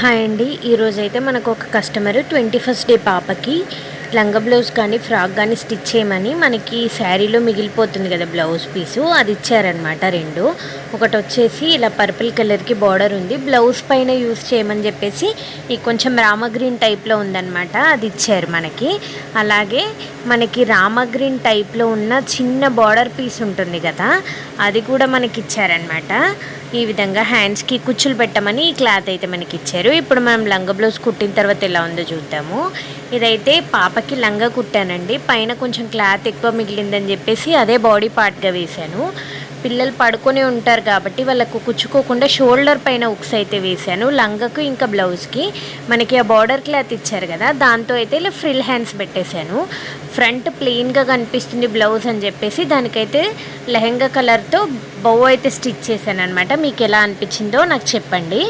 Hi అండి. ఈరోజైతే మనకు ఒక కస్టమర్ 21st డే పాపకి లంగా బ్లౌజ్ కానీ ఫ్రాక్ కానీ స్టిచ్ చేయమని మనకి శారీలో మిగిలిపోతుంది కదా బ్లౌజ్ పీసు, అది ఇచ్చారనమాట. రెండు, ఒకటి వచ్చేసి ఇలా పర్పుల్ కలర్కి బార్డర్ ఉంది, బ్లౌజ్ పైన యూస్ చేయమని చెప్పేసి ఈ కొంచెం రామగ్రీన్ టైప్లో ఉందన్నమాట, అది ఇచ్చారు మనకి. అలాగే మనకి రామగ్రీన్ టైప్లో ఉన్న చిన్న బార్డర్ పీస్ ఉంటుంది కదా, అది కూడా మనకి ఇచ్చారనమాట. ఈ విధంగా హ్యాండ్స్కి కుచ్చులు పెట్టమని ఈ క్లాత్ అయితే మనకి ఇచ్చారు. ఇప్పుడు మనం లంగా బ్లౌజ్ కుట్టిన తర్వాత ఎలా ఉందో చూద్దాము. ఇదైతే పాపకి లంగా కుట్టానండి. పైన కొంచెం క్లాత్ ఎక్కువ మిగిలిందని చెప్పేసి అదే బాడీ పార్ట్గా వేశాను. పిల్లలు పడుకొని ఉంటారు కాబట్టి వాళ్ళకు కుచ్చుకోకుండా షోల్డర్ పైన ఉక్స్ అయితే వేశాను. లంగకు ఇంకా బ్లౌజ్కి మనకి ఆ బార్డర్ క్లాత్ ఇచ్చారు కదా, దాంతో అయితే ఇలా ఫ్రిల్ హ్యాండ్స్ పెట్టేశాను. ఫ్రంట్ ప్లెయిన్గా కనిపిస్తుంది బ్లౌజ్ అని చెప్పేసి దానికైతే లెహంగా కలర్తో బౌ అయితే స్టిచ్ చేశాను అనమాట. మీకు ఎలా అనిపించిందో నాకు చెప్పండి.